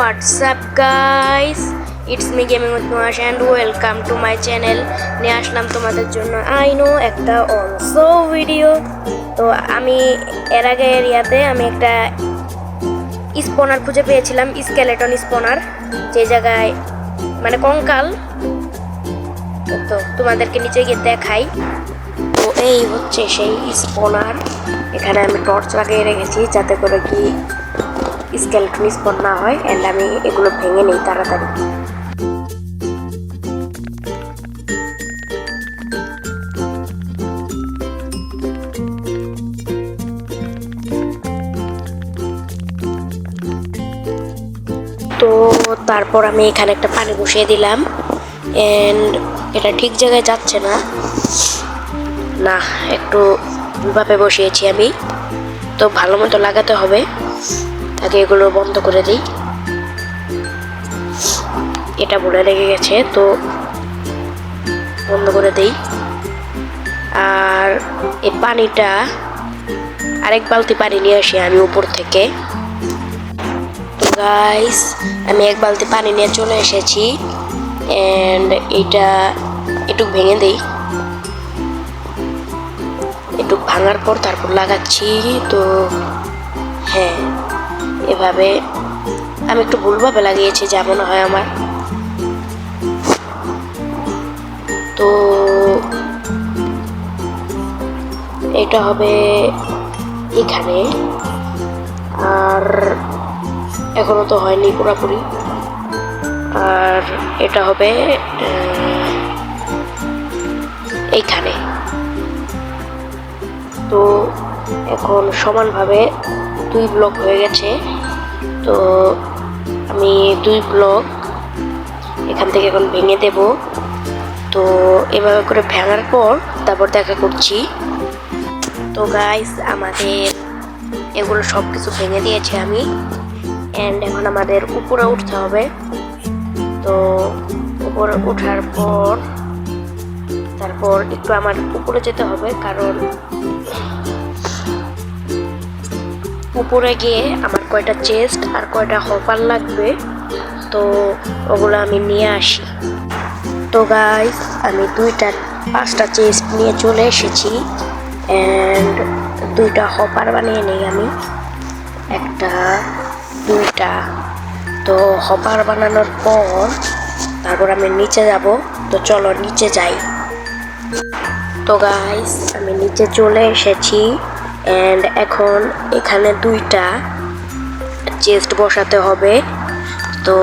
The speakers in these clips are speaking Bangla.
What's up guys, it's me gaming with Nuash and welcome to my channel. নিয়ে আসলাম তোমাদের জন্য I know একটা অলসো ভিডিও। তো আমি এর আগে এরিয়াতে আমি একটা স্পনার খুঁজে পেয়েছিলাম, স্কেলেটন স্পনার, যে জায়গায় মানে কঙ্কাল। তো তোমাদেরকে নিচে গিয়ে দেখাই। তো এই হচ্ছে সেই স্পনার। এখানে আমি টর্চ লাগিয়ে রেখেছি যাতে করে কি স্কেলেটন স্পন না হয়, এন্ড আমি এগুলো ভেঙে নেই তাড়াতাড়ি। তো তারপর আমি এখানে একটা পানি বসিয়ে দিলাম, এন্ড এটা ঠিক জায়গায় যাচ্ছে না, একটু ভাবে বসিয়েছি আমি। তো ভালো মতো লাগাতে হবে, আগে এগুলো বন্ধ করে দিই। এটা ভুলে লেগে গেছে, তো বন্ধ করে দিই। আর এই পানিটা আরেক বালতি পানি নিয়ে আসি আমি উপর থেকে। তো গাইস, আমি এক বালতি পানি নিয়ে চলে এসেছি, এন্ড এটা একটু ভেঙে দিই। একটু ভাঙার পর তারপর লাগাচ্ছি। তো হ্যাঁ, এভাবে আমি একটু ভুলভাবে লাগিয়েছি যেমন হয় আমার। তো এটা হবে এখানে, আর এখনো তো হয়নি পুরোপুরি। আর এটা হবে এইখানে। তো এখন সমানভাবে 2 ব্লক হয়ে গেছে। তো আমি 2 ব্লক এখান থেকে এখন ভেঙে দেব। তো এভাবে করে ভাঙার পর তারপর দেখা করছি। তো গাইস, আমাদের এগুলো সব কিছু ভেঙে দিয়েছি আমি, এন্ড এখন আমাদের উপরে উঠতে হবে। তো উপরে ওঠার পর তারপর একটু আমার উপরে যেতে হবে, কারণ উপরে গিয়ে আমার কয়টা চেস্ট আর কয়টা হপার লাগবে, তো ওগুলো আমি নিয়ে আসি। তো গাইস, আমি 5টা চেস্ট নিয়ে চলে এসেছি, এন্ড 2টা হপার বানিয়ে নেই আমি, 1টা 2টা। তো হপার বানানোর পর তারপর আমি নিচে যাব। তো চলো নিচে যাই। তো গাইস, আমি নিচে চলে এসেছি, এন্ড এখন এখানে 2টা চেস্ট বসাতে হবে। তো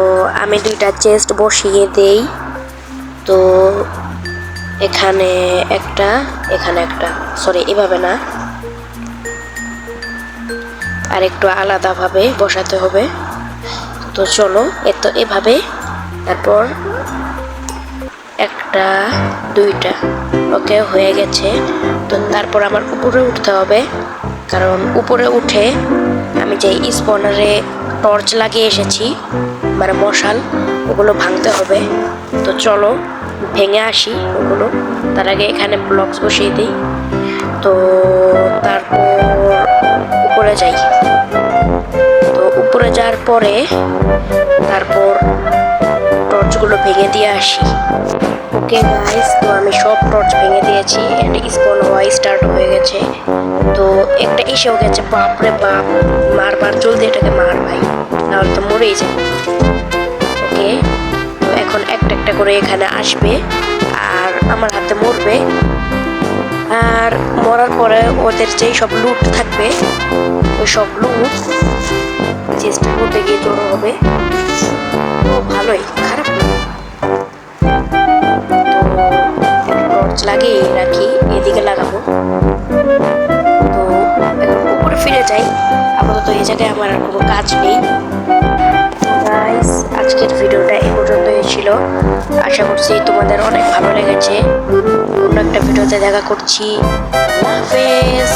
আমি 2টা চেস্ট বসিয়ে দেই। তো এখানে একটা, এখানে একটা, সরি এভাবে না, আর একটু আলাদাভাবে বসাতে হবে। তো চলো এভাবে, তারপর 1টা 2টা, ওকে হয়ে গেছে। তো তারপর আমার উপরে উঠতে হবে, কারণ উপরে উঠে আমি যে স্পনারে টর্চ লাগিয়ে এসেছি মানে মশাল, ওগুলো ভাঙতে হবে। তো চলো ভেঙে আসি ওগুলো। তার আগে এখানে ব্লকস বসিয়ে দিই। তো তারপর উপরে যাই। তো উপরে যাওয়ার পরে তারপর টর্চগুলো ভেঙে দিয়ে আসি। ওকে গাইস, তো আমি সব টর্চ ভেঙে দিয়েছি, এন্ড স্পন হওয়া স্টার্ট হয়ে গেছে। তো একটা এসেও গেছে। বাপরে বাপ, মারবার, জলদি এটাকে মার ভাই, নাহলে তো মরেই যাবে। ওকে, তো এখন একটা একটা করে এখানে আসবে আর আমার হাতে মরবে। আর মরার পরে ওদের যেই সব লুট থাকবে, ওই সব লুট চেষ্টা করতে গিয়ে জড়ো হবে। তো ভালোই, খারাপ না। তো টর্চ লাগিয়ে রাখি, এদিকে লাগাবো। তো এখন উপরে ফিরে যাই। আপাতত এই জায়গায় আমার আর কোনো কাজ নেই। গাইস, আজকের ভিডিওটা এই পর্যন্তই ছিল। আশা করছি তোমাদের অনেক ভালো লেগেছে। অন্য একটা ভিডিওতে দেখা করছি। আল্লাহ হাফেজ।